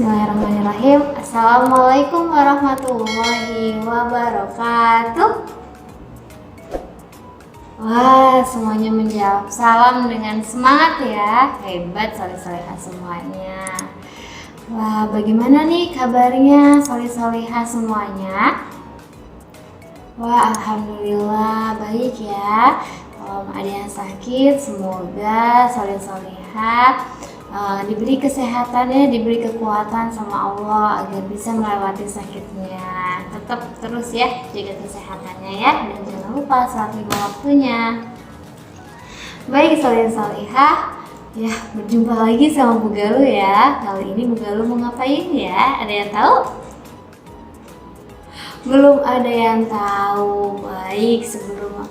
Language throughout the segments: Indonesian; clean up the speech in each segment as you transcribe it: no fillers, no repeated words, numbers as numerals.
Bismillahirrahmanirrahim. Assalamualaikum warahmatullahi wabarakatuh. Wah, semuanya menjawab salam dengan semangat ya. Hebat soleh-solehah semuanya. Wah, bagaimana nih kabarnya soleh-solehah semuanya? Wah, alhamdulillah baik ya. Kalau ada yang sakit, semoga soleh-solehah diberi kesehatannya, diberi kekuatan sama Allah agar bisa melewati sakitnya. Tetap terus ya jaga kesehatannya ya, dan jangan lupa salat 5 waktunya. Baik soleh-solehah, ya berjumpa lagi sama Bu Galuh ya. Kali ini Bu Galuh mau ngapain ya? Ada yang tahu? Belum ada yang tahu. Baik, sebelum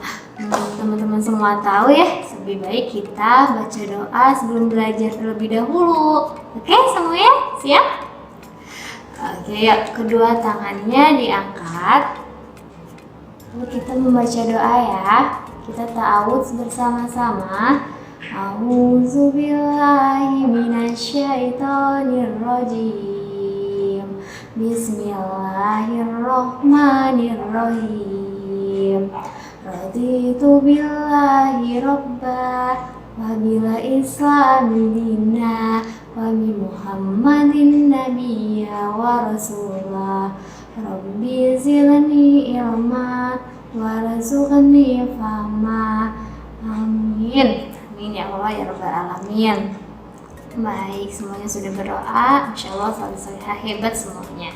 teman-teman semua tahu ya, lebih baik kita baca doa sebelum belajar terlebih dahulu. Oke, semuanya siap? Oke, yuk, kedua tangannya diangkat. Lalu kita membaca doa ya. Kita ta'awudz bersama-sama. A'udzubillahi minasyaitonirrajim. Bismillahirrahmanirrahim. Raditu billahi robba wa bila islami dina wa bi muhammadin nabiyya wa rasulah. Rabbi zidni ilma wa razuqni fahma. Amin. Amin ya Allah ya rabbal alamin. Baik, semuanya sudah berdoa. Masya Allah, soleh-solehah hebat semuanya.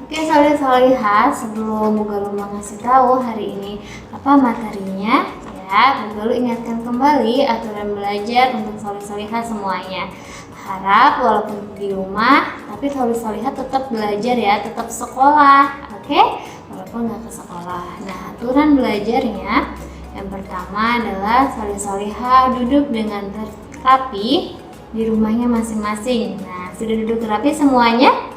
Oke soleh-solehah, sebelum Bu Galuh ngasih tahu hari ini apa materinya ya, Bu Galuh ingatkan kembali aturan belajar untuk soleh-solehah semuanya. Harap walaupun di rumah, tapi soleh-solehah tetap belajar ya, tetap sekolah, oke? Walaupun nggak ke sekolah. Nah, aturan belajarnya yang pertama adalah soleh-solehah duduk dengan rapi di rumahnya masing-masing. Nah, sudah duduk rapi semuanya?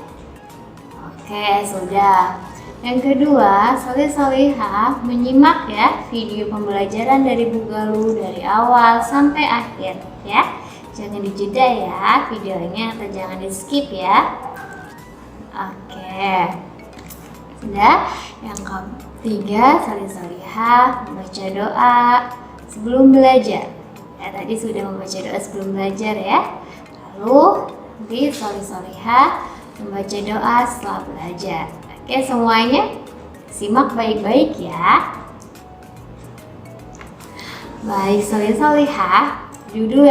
Oke, sudah. Yang kedua, soleh-solehah menyimak ya video pembelajaran dari Bu Galuh dari awal sampai akhir ya. Jangan dijeda ya videonya atau jangan di skip ya. Oke. Sudah. Yang ketiga, soleh-solehah membaca doa sebelum belajar. Ya, tadi sudah membaca doa sebelum belajar ya. Lalu nanti soleh-solehah membaca doa setelah belajar. Oke, semuanya simak baik-baik ya. Baik soleh-solehah, judul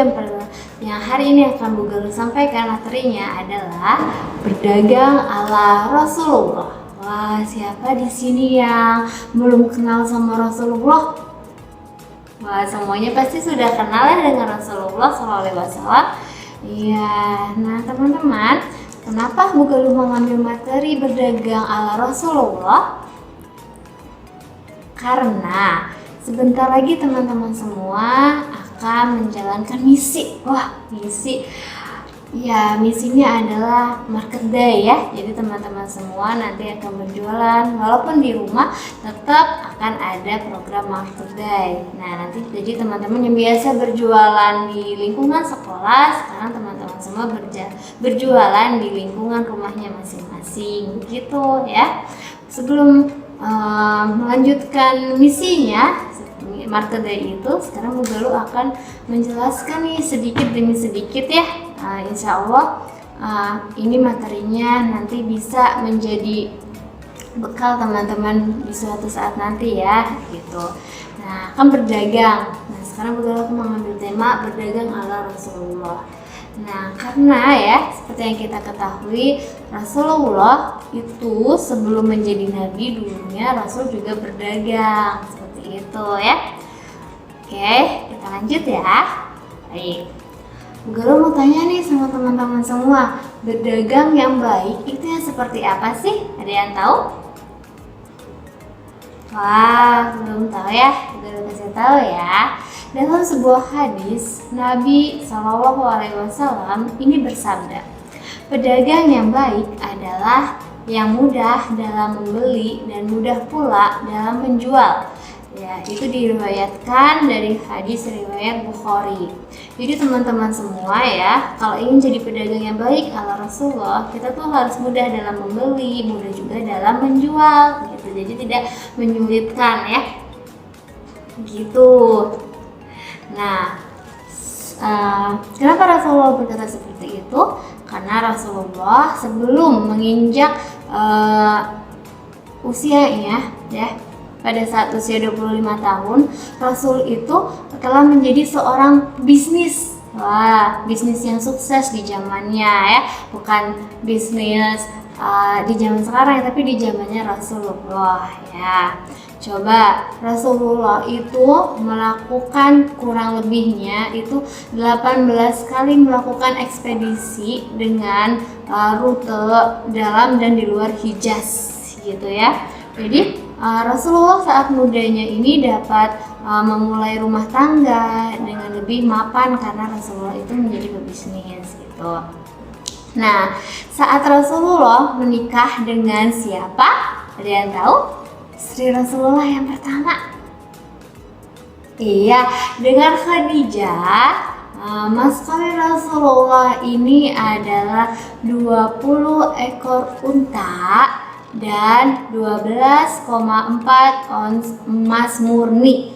yang hari ini akan Bu Galuh sampaikan materinya adalah berdagang ala Rasulullah. Wah, siapa di sini yang belum kenal sama Rasulullah? Wah, semuanya pasti sudah kenal ya dengan Rasulullah SAW. Iya, nah teman-teman, kenapa Bu Galuh mengambil materi berdagang ala Rasulullah? Karena sebentar lagi teman-teman semua akan menjalankan misi. Wah, misi. Ya, misinya adalah market day ya. Jadi teman-teman semua nanti akan berjualan. Walaupun di rumah tetap akan ada program market day. Nah, nanti jadi teman-teman yang biasa berjualan di lingkungan sekolah, sekarang teman-teman semua berjualan di lingkungan rumahnya masing-masing. Begitu ya. Sebelum melanjutkan misinya market day itu, sekarang Bu Galuh akan menjelaskan nih sedikit demi sedikit ya. Insya Allah ini materinya nanti bisa menjadi bekal teman-teman di suatu saat nanti ya gitu. Nah, kan berdagang. Nah, sekarang Bu Galuh mengambil tema berdagang ala Rasulullah. Nah, karena ya seperti yang kita ketahui, Rasulullah itu sebelum menjadi nabi dulunya Rasul juga berdagang seperti itu ya. Oke, kita lanjut ya. Baik, Bu Galuh mau tanya nih sama teman-teman semua, berdagang yang baik itu yang seperti apa sih? Ada yang tahu? Wah, belum tahu ya. Bu Galuh kasih tahu ya. Dalam sebuah hadis, Nabi SAW ini bersabda, pedagang yang baik adalah yang mudah dalam membeli dan mudah pula dalam menjual. Ya, itu diriwayatkan dari hadis riwayat Bukhari. Jadi teman-teman semua ya, kalau ingin jadi pedagang yang baik ala Rasulullah, kita tuh harus mudah dalam membeli, mudah juga dalam menjual gitu. Jadi tidak menyulitkan ya. Gitu. Nah, kenapa Rasulullah berkata seperti itu? Karena Rasulullah sebelum menginjak usianya ya, pada saat usia 25 tahun, Rasul itu telah menjadi seorang bisnis. Wah, bisnis yang sukses di zamannya ya, bukan bisnis di zaman sekarang, tapi di zamannya Rasulullah ya. Coba Rasulullah itu melakukan kurang lebihnya itu 18 kali melakukan ekspedisi dengan rute dalam dan di luar Hijaz gitu ya. Jadi Rasulullah saat mudanya ini dapat memulai rumah tangga dengan lebih mapan karena Rasulullah itu menjadi pebisnis gitu. Nah, saat Rasulullah menikah dengan siapa? Ada yang tahu? Istri Rasulullah yang pertama. Iya, dengan Khadijah. Mas kawin Rasulullah ini adalah 20 ekor unta dan 12,4 ons emas murni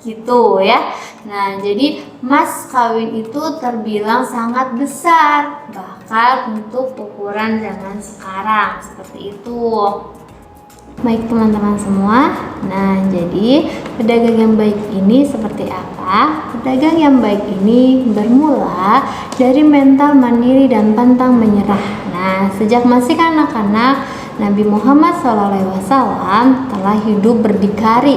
gitu ya. Nah, jadi mas kawin itu terbilang sangat besar bahkan untuk ukuran zaman sekarang seperti itu. Baik teman-teman semua, nah jadi pedagang yang baik ini seperti apa? Pedagang yang baik ini bermula dari mental mandiri dan pantang menyerah. Nah, sejak masih kanak-kanak, Nabi Muhammad SAW telah hidup berdikari.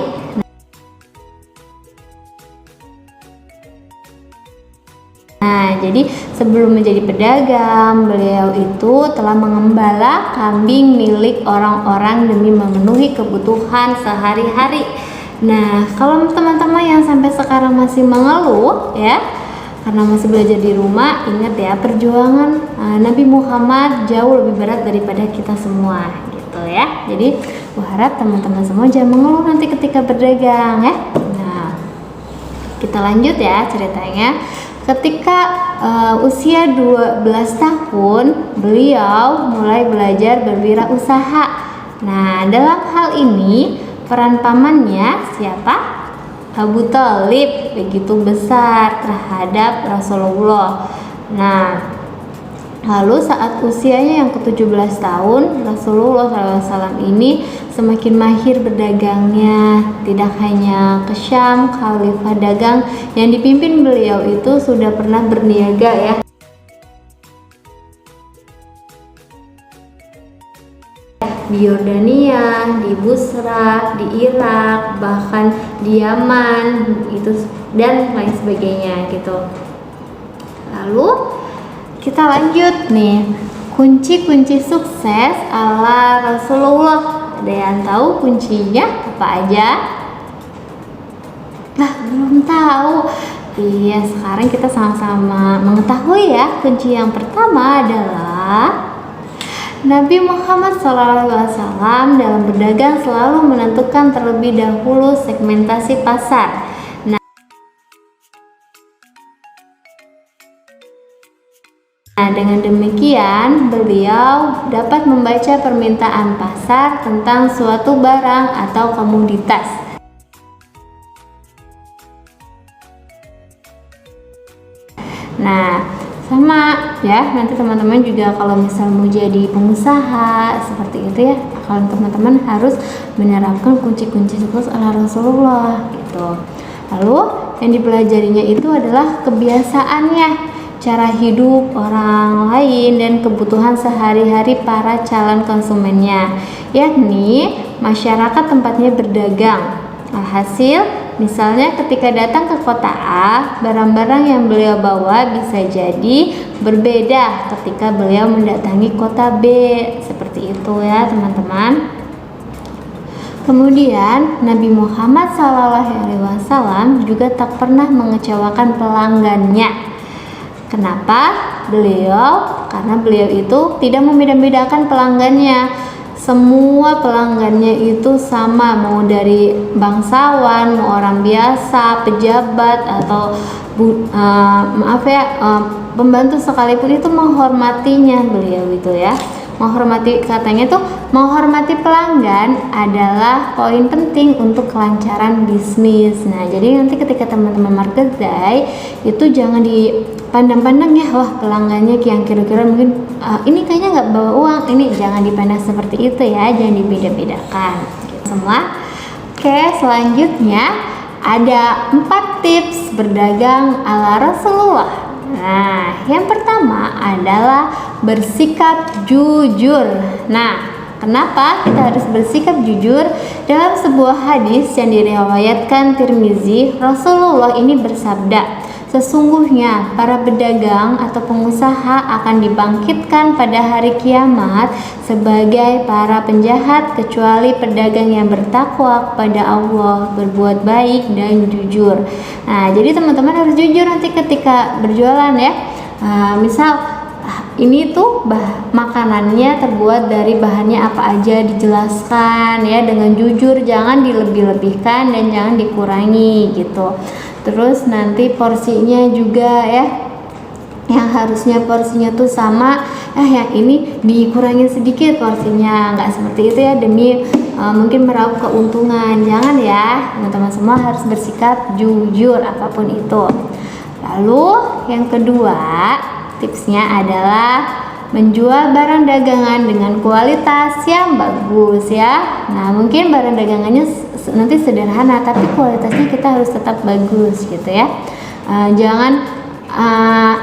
Nah, jadi sebelum menjadi pedagang, beliau itu telah mengembala kambing milik orang-orang demi memenuhi kebutuhan sehari-hari. Nah, kalau teman-teman yang sampai sekarang masih mengeluh ya, karena masih belajar di rumah, ingat ya, perjuangan Nabi Muhammad jauh lebih berat daripada kita semua gitu ya. Jadi, gue harap teman-teman semua jangan mengeluh nanti ketika berdagang ya. Nah, kita lanjut ya ceritanya. Ketika usia 12 tahun, beliau mulai belajar berwirausaha. Nah, dalam hal ini peran pamannya siapa? Abu Thalib begitu besar terhadap Rasulullah. Nah, lalu saat usianya yang ke-17 tahun, Rasulullah SAW ini semakin mahir berdagangnya. Tidak hanya ke Syam, khalifah dagang yang dipimpin beliau itu sudah pernah berniaga ya di Yordania, di Busra, di Irak, bahkan di Yaman itu dan lain sebagainya gitu. Lalu kita lanjut nih, kunci-kunci sukses ala Rasulullah. Ada yang tahu kuncinya apa aja? Lah, belum tahu. Iya, sekarang kita sama-sama mengetahui ya. Kunci yang pertama adalah Nabi Muhammad SAW dalam berdagang selalu menentukan terlebih dahulu segmentasi pasar. Nah, dengan demikian beliau dapat membaca permintaan pasar tentang suatu barang atau komoditas. Nah, sama ya, nanti teman-teman juga kalau misal mau jadi pengusaha seperti itu ya, kalau teman-teman harus menerapkan kunci-kunci sukses ala Rasulullah gitu. Lalu yang dipelajarinya itu adalah kebiasaannya, cara hidup orang lain dan kebutuhan sehari-hari para calon konsumennya, yakni masyarakat tempatnya berdagang. Alhasil, misalnya ketika datang ke kota A, barang-barang yang beliau bawa bisa jadi berbeda ketika beliau mendatangi kota B. Seperti itu ya teman-teman. Kemudian Nabi Muhammad SAW juga tak pernah mengecewakan pelanggannya. Kenapa? Karena beliau itu tidak membeda-bedakan pelanggannya. semua pelanggannya itu sama, mau dari bangsawan, mau orang biasa, pejabat atau pembantu sekalipun itu menghormatinya beliau itu ya. Menghormati, katanya tuh menghormati pelanggan adalah poin penting untuk kelancaran bisnis. Nah, jadi nanti ketika teman-teman market day itu jangan dipandang-pandang ya, wah pelanggannya yang kira-kira mungkin ini kayaknya nggak bawa uang, ini jangan dipandang seperti itu ya, jangan dibeda-bedakan semua. Oke, selanjutnya ada 4 tips berdagang ala Rasulullah. Nah, yang pertama adalah bersikap jujur. Nah, kenapa kita harus bersikap jujur? Dalam sebuah hadis yang diriwayatkan Tirmizi, Rasulullah ini bersabda, sesungguhnya para pedagang atau pengusaha akan dibangkitkan pada hari kiamat sebagai para penjahat kecuali pedagang yang bertakwa kepada Allah, berbuat baik dan jujur. Nah, jadi teman-teman harus jujur nanti ketika berjualan ya. Misal ini tuh makanannya terbuat dari bahannya apa aja, dijelaskan ya dengan jujur, jangan dilebih-lebihkan dan jangan dikurangi gitu. Terus nanti porsinya juga ya, yang harusnya porsinya tuh sama, yang ini dikurangin sedikit porsinya, nggak seperti itu ya demi mungkin meraup keuntungan. Jangan ya, teman-teman semua harus bersikap jujur apapun itu. Lalu yang kedua tipsnya adalah menjual barang dagangan dengan kualitas yang bagus ya. Nah, mungkin barang dagangannya nanti sederhana tapi kualitasnya kita harus tetap bagus gitu ya. Jangan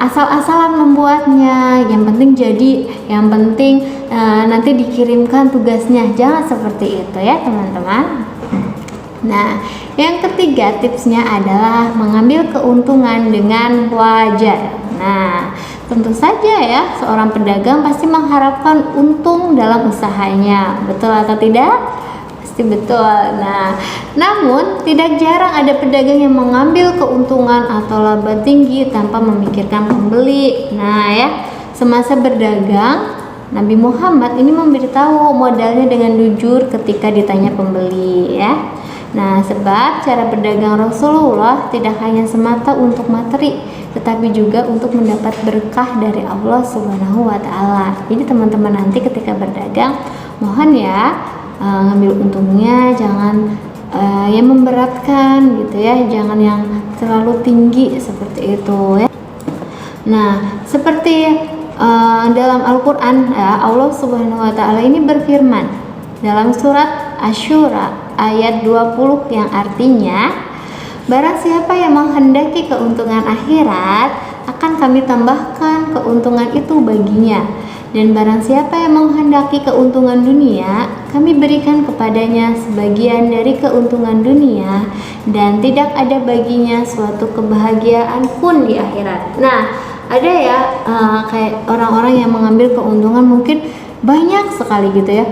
asal-asalan membuatnya, yang penting jadi, yang penting nanti dikirimkan tugasnya, jangan seperti itu ya teman-teman. Nah, yang ketiga tipsnya adalah mengambil keuntungan dengan wajar. Nah, tentu saja ya, seorang pedagang pasti mengharapkan untung dalam usahanya, betul atau tidak? Pasti betul. Nah, namun tidak jarang ada pedagang yang mengambil keuntungan atau laba tinggi tanpa memikirkan pembeli. Nah ya, semasa berdagang Nabi Muhammad ini memberitahu modalnya dengan jujur ketika ditanya pembeli ya. Nah, sebab cara berdagang Rasulullah tidak hanya semata untuk materi, tetapi juga untuk mendapat berkah dari Allah Subhanahu wa taala. Jadi teman-teman nanti ketika berdagang mohon ya ngambil untungnya jangan yang memberatkan gitu ya, jangan yang terlalu tinggi seperti itu ya. Nah, seperti dalam Al-Qur'an ya, Allah Subhanahu wa taala ini berfirman dalam surat Asy-Syura ayat 20 yang artinya, barang siapa yang menghendaki keuntungan akhirat akan kami tambahkan keuntungan itu baginya, dan barang siapa yang menghendaki keuntungan dunia kami berikan kepadanya sebagian dari keuntungan dunia, dan tidak ada baginya suatu kebahagiaan pun di akhirat. Nah, ada ya kayak orang-orang yang mengambil keuntungan mungkin banyak sekali gitu ya,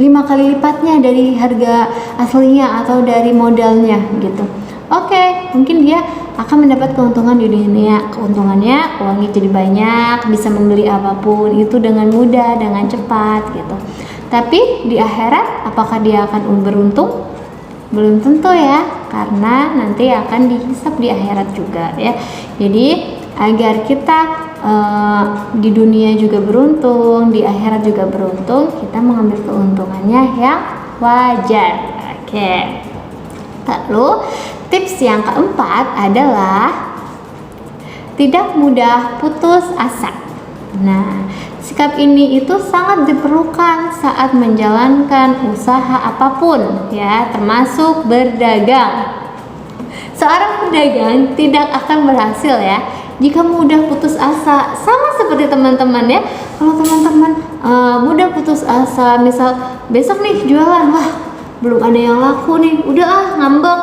5 kali lipatnya dari harga aslinya atau dari modalnya gitu. Oke, mungkin dia akan mendapat keuntungan di dunia, keuntungannya uangnya jadi banyak, bisa membeli apapun itu dengan mudah, dengan cepat gitu. Tapi di akhirat apakah dia akan beruntung? Belum tentu ya, karena nanti akan dihisab di akhirat juga ya. Jadi agar kita di dunia juga beruntung, di akhirat juga beruntung, kita mengambil keuntungannya yang wajar. Oke. Lalu tips yang keempat adalah tidak mudah putus asa. Nah, sikap ini itu sangat diperlukan saat menjalankan usaha apapun ya, termasuk berdagang. Seorang pedagang tidak akan berhasil ya jika mudah putus asa. Sama seperti teman-teman ya, kalau teman-teman mudah putus asa, misal besok nih jualan, wah belum ada yang laku nih, udah ngambek,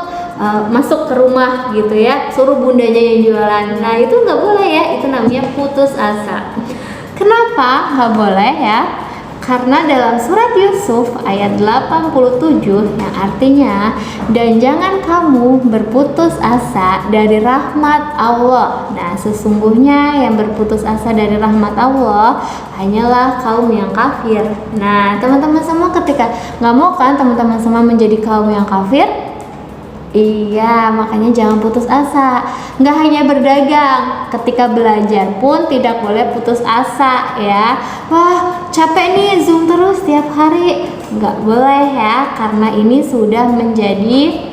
masuk ke rumah gitu ya, suruh bundanya yang jualan. Nah, itu nggak boleh ya, itu namanya putus asa. Kenapa nggak boleh ya? Karena dalam surat Yusuf ayat 87 yang artinya, dan jangan kamu berputus asa dari rahmat Allah. Nah, sesungguhnya yang berputus asa dari rahmat Allah hanyalah kaum yang kafir. Nah, teman-teman semua, ketika nggak mau kan teman-teman semua menjadi kaum yang kafir? Iya, makanya jangan putus asa. Nggak hanya berdagang, ketika belajar pun tidak boleh putus asa ya. Wah, capek nih Zoom terus tiap hari. Nggak boleh ya, karena ini sudah menjadi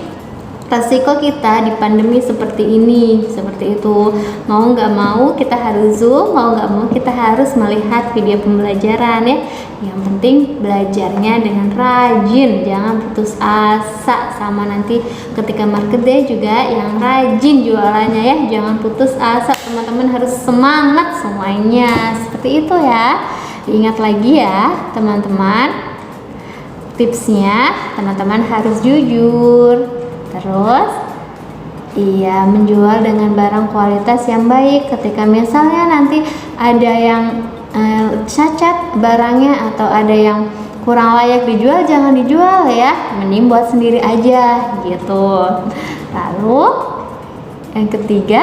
resiko kita di pandemi seperti ini, seperti itu. Mau nggak mau kita harus Zoom, mau nggak mau kita harus melihat video pembelajaran ya. Yang penting belajarnya dengan rajin, jangan putus asa. Sama nanti ketika market day juga yang rajin jualannya ya, jangan putus asa. Teman-teman harus semangat semuanya, seperti itu ya. Ingat lagi ya teman-teman, tipsnya teman-teman harus jujur. Terus, iya, menjual dengan barang kualitas yang baik. Ketika misalnya nanti ada yang cacat barangnya atau ada yang kurang layak dijual, jangan dijual ya. Mending buat sendiri aja gitu. Lalu, yang ketiga,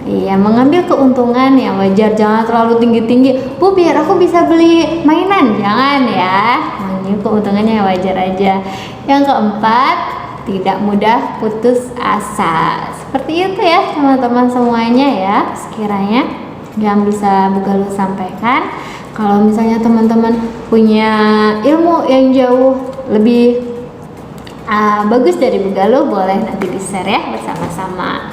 iya, mengambil keuntungan yang wajar. Jangan terlalu tinggi-tinggi. Bu, biar aku bisa beli mainan. Jangan ya. Mengambil keuntungannya yang wajar aja. Yang keempat, tidak mudah putus asa. Seperti itu ya teman-teman semuanya ya, sekiranya yang bisa Bu Galuh sampaikan. Kalau misalnya teman-teman punya ilmu yang jauh lebih bagus dari Bu Galuh, boleh nanti di-share ya bersama-sama.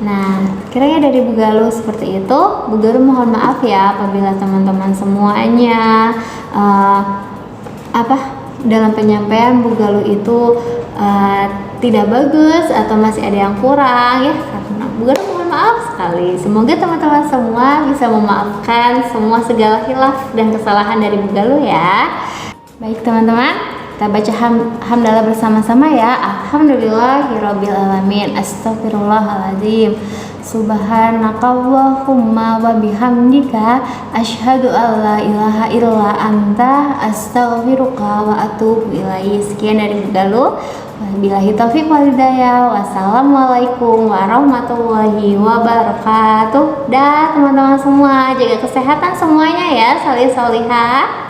Nah, kiranya dari Bu Galuh seperti itu. Bu Galuh mohon maaf ya apabila teman-teman semuanya dalam penyampaian Bu Galuh itu tidak bagus atau masih ada yang kurang ya, karena Bu Galuh mohon maaf sekali. Semoga teman-teman semua bisa memaafkan semua segala khilaf dan kesalahan dari Bu Galuh ya. Baik teman-teman, kita baca hamdalah bersama-sama ya. Alhamdulillahirabbil alamin. Astagfirullahaladzim. Subhanakallahumma wa bihamdika asyhadu an la ilaha illa anta astaghfiruka wa atubu ilaik. Sekian dari Bu Galuh. Wabillahi taufiq wal hidayah. Wassalamualaikum warahmatullahi wabarakatuh. Dan teman-teman semua, jaga kesehatan semuanya ya, salih salihah.